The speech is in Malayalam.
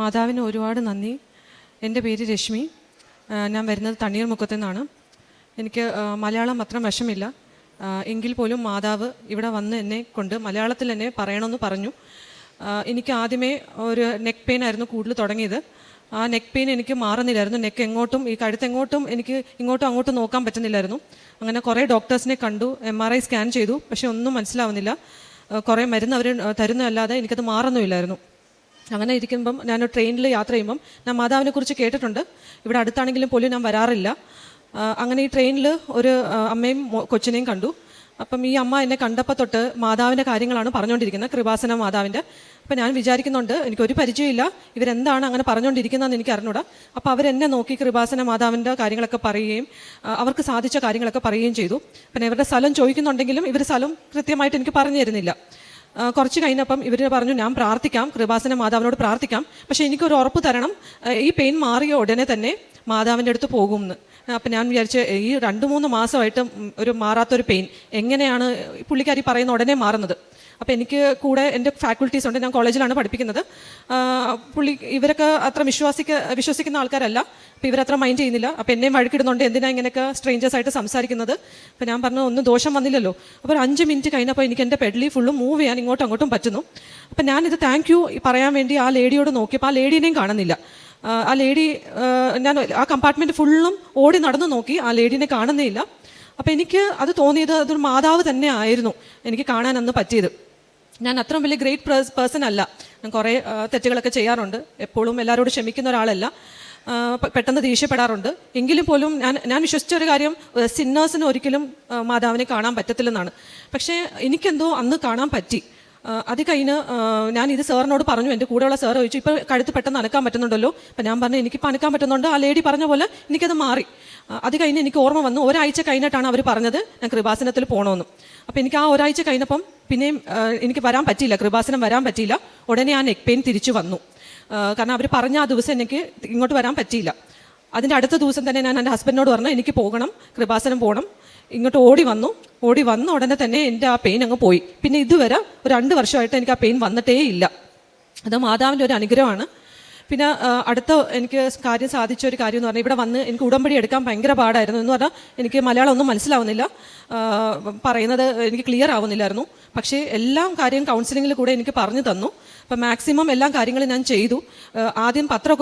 മാതാവിന് ഒരുപാട് നന്ദി. എൻ്റെ പേര് രശ്മി. ഞാൻ വരുന്നത് തണ്ണീർമുക്കത്തു നിന്നാണ്. എനിക്ക് മലയാളം അത്ര വശമില്ല. എങ്കിൽ പോലും മാതാവ് ഇവിടെ വന്ന് എന്നെ കൊണ്ട് മലയാളത്തിൽ തന്നെ പറയണമെന്ന് പറഞ്ഞു. എനിക്ക് ആദ്യമേ ഒരു നെക്ക് പെയിൻ ആയിരുന്നു കൂടുതൽ തുടങ്ങിയത്. ആ നെക്ക് പെയിൻ എനിക്ക് മാറുന്നില്ലായിരുന്നു. നെക്ക് എങ്ങോട്ടും ഈ കഴുത്തെങ്ങോട്ടും എനിക്ക് ഇങ്ങോട്ടും അങ്ങോട്ടും നോക്കാൻ പറ്റുന്നില്ലായിരുന്നു. അങ്ങനെ കുറേ ഡോക്ടേഴ്സിനെ കണ്ടു, MRI സ്കാൻ ചെയ്തു, പക്ഷേ ഒന്നും മനസ്സിലാവുന്നില്ല. കുറേ മരുന്ന് അവർ തരുന്നതല്ലാതെ എനിക്കത് മാറുന്നുമില്ലായിരുന്നു. അങ്ങനെ ഇരിക്കുമ്പം ഞാൻ ട്രെയിനിൽ യാത്ര ചെയ്യുമ്പം ഞാൻ മാതാവിനെ കുറിച്ച് കേട്ടിട്ടുണ്ട്. ഇവിടെ അടുത്താണെങ്കിലും പോലും ഞാൻ വരാറില്ല. അങ്ങനെ ഈ ട്രെയിനിൽ ഒരു അമ്മയും കൊച്ചിനെയും കണ്ടു. അപ്പം ഈ അമ്മ എന്നെ കണ്ടപ്പോൾ തൊട്ട് മാതാവിൻ്റെ കാര്യങ്ങളാണ് പറഞ്ഞുകൊണ്ടിരിക്കുന്നത്, കൃപാസന മാതാവിൻ്റെ. അപ്പം ഞാൻ വിചാരിക്കുന്നുണ്ട്, എനിക്കൊരു പരിചയമില്ല, ഇവരെന്താണ് അങ്ങനെ പറഞ്ഞുകൊണ്ടിരിക്കുന്നതെന്ന് എനിക്ക് അറിഞ്ഞൂടാ. അപ്പോൾ അവരെന്നെ നോക്കി കൃപാസന മാതാവിൻ്റെ കാര്യങ്ങളൊക്കെ പറയുകയും അവർക്ക് സാധിച്ച കാര്യങ്ങളൊക്കെ പറയുകയും ചെയ്തു. പിന്നെ ഇവരുടെ സ്ഥലം ചോദിക്കുന്നുണ്ടെങ്കിലും ഇവർ സ്ഥലം കൃത്യമായിട്ട് എനിക്ക് പറഞ്ഞു തരുന്നില്ല. കുറച്ച് കഴിഞ്ഞപ്പം ഇവർ പറഞ്ഞു, ഞാൻ പ്രാർത്ഥിക്കാം, കൃപാസന മാതാവിനോട് പ്രാർത്ഥിക്കാം, പക്ഷേ എനിക്കൊരു ഉറപ്പ് തരണം, ഈ പെയിൻ മാറിയ ഉടനെ തന്നെ മാതാവിൻ്റെ അടുത്ത് പോകുമെന്ന്. അപ്പം ഞാൻ വിചാരിച്ച്, ഈ 2-3 മാസമായിട്ട് ഒരു മാറാത്തൊരു പെയിൻ എങ്ങനെയാണ് പുള്ളിക്കാരി പറയുന്ന ഉടനെ മാറുന്നത്? അപ്പോൾ എനിക്ക് കൂടെ എൻ്റെ ഫാക്കൽറ്റീസ് ഉണ്ട്, ഞാൻ കോളേജിലാണ് പഠിപ്പിക്കുന്നത്. ഇവരൊക്കെ അത്ര വിശ്വസിക്കുന്ന ആൾക്കാരല്ല. അപ്പോൾ ഇവരത്ര മൈൻഡ് ചെയ്യുന്നില്ല. അപ്പോൾ എന്നെയും വഴക്കിടുന്നുണ്ട്, എന്തിനാ ഇങ്ങനെയൊക്കെ സ്ട്രേഞ്ചേഴ്സായിട്ട് സംസാരിക്കുന്നത്? അപ്പോൾ ഞാൻ പറഞ്ഞു, ഒന്നും ദോഷം വന്നില്ലല്ലോ. അപ്പോൾ ഒരു 5 മിനിറ്റ് കഴിഞ്ഞപ്പോൾ എനിക്ക് എൻ്റെ പെഡലി ഫുള്ളും മൂവ് ചെയ്യാൻ ഇങ്ങോട്ടും അങ്ങോട്ടും പറ്റുന്നു. അപ്പം ഞാനിത് താങ്ക് യു പറയാൻ വേണ്ടി ആ ലേഡിയോട് നോക്കിയപ്പോൾ ആ ലേഡീനെയും കാണുന്നില്ല. ആ ലേഡി, ഞാൻ ആ കമ്പാർട്ട്മെൻറ്റ് ഫുള്ളും ഓടി നടന്നു നോക്കി, ആ ലേഡീനെ കാണുന്നേയില്ല. അപ്പോൾ എനിക്ക് അത് തോന്നിയത് അതൊരു മാതാവ് തന്നെ ആയിരുന്നു എനിക്ക് കാണാൻ അന്ന് പറ്റിയത്. ഞാൻ അത്രയും വലിയ ഗ്രേറ്റ് പേഴ്സൺ അല്ല. ഞാൻ കുറേ തെറ്റുകളൊക്കെ ചെയ്യാറുണ്ട്. എപ്പോഴും എല്ലാവരോടും ക്ഷമിക്കുന്ന ഒരാളല്ല. പെട്ടെന്ന് ദേഷ്യപ്പെടാറുണ്ട്. എങ്കിലും പോലും ഞാൻ വിശ്വസിച്ച ഒരു കാര്യം, സിന്നേഴ്സിന് ഒരിക്കലും മാതാവിനെ കാണാൻ പറ്റത്തില്ലെന്നാണ്. പക്ഷേ എനിക്കെന്തോ അന്ന് കാണാൻ പറ്റി. അത് കഴിഞ്ഞ് ഞാൻ ഇത് സാറിനോട് പറഞ്ഞു. എൻ്റെ കൂടെയുള്ള സാർ ചോദിച്ചു, ഇപ്പോൾ കഴുത്ത് പെട്ടെന്ന് അനക്കാൻ പറ്റുന്നുണ്ടല്ലോ? അപ്പം ഞാൻ പറഞ്ഞു, എനിക്കിപ്പോൾ അനക്കാൻ പറ്റുന്നുണ്ട്. ആ ലേഡി പറഞ്ഞ പോലെ എനിക്കത് മാറി. അത് കഴിഞ്ഞ് എനിക്ക് ഓർമ്മ വന്നു, ഒരാഴ്ച കഴിഞ്ഞിട്ടാണ് അവർ പറഞ്ഞത് ഞാൻ കൃപാസനത്തിൽ പോകണമെന്ന്. അപ്പോൾ എനിക്ക് ആ ഒരാഴ്ച കഴിഞ്ഞപ്പം പിന്നെയും എനിക്ക് വരാൻ പറ്റിയില്ല, കൃപാസനം വരാൻ പറ്റിയില്ല. ഉടനെ ആ നെക്ക് പെയിൻ തിരിച്ചു വന്നു. കാരണം അവർ പറഞ്ഞ ആ ദിവസം എനിക്ക് ഇങ്ങോട്ട് വരാൻ പറ്റിയില്ല. അതിൻ്റെ അടുത്ത ദിവസം തന്നെ ഞാൻ എൻ്റെ ഹസ്ബൻഡിനോട് പറഞ്ഞു, എനിക്ക് പോകണം, കൃപാസനം പോകണം. ഇങ്ങോട്ട് ഓടി വന്ന ഉടനെ തന്നെ എൻ്റെ ആ പെയിൻ അങ്ങ് പോയി. പിന്നെ ഇതുവരെ ഒരു 2 വർഷമായിട്ട് എനിക്ക് ആ പെയിൻ വന്നിട്ടേ ഇല്ല. അത് മാതാവിൻ്റെ ഒരു അനുഗ്രഹമാണ്. പിന്നെ അടുത്ത എനിക്ക് കാര്യം സാധിച്ച ഒരു കാര്യം എന്ന് പറഞ്ഞാൽ, ഇവിടെ വന്ന് എനിക്ക് ഉടമ്പടി എടുക്കാൻ ഭയങ്കര പാടായിരുന്നു. എന്ന് പറഞ്ഞാൽ എനിക്ക് മലയാളം ഒന്നും മനസ്സിലാവുന്നില്ല, പറയുന്നത് എനിക്ക് ക്ലിയർ ആവുന്നില്ലായിരുന്നു. പക്ഷേ എല്ലാം കാര്യം കൗൺസിലിങ്ങിൽ കൂടെ എനിക്ക് പറഞ്ഞു തന്നു. അപ്പം മാക്സിമം എല്ലാ കാര്യങ്ങളും ഞാൻ ചെയ്തു. ആദ്യം പത്രമൊക്കെ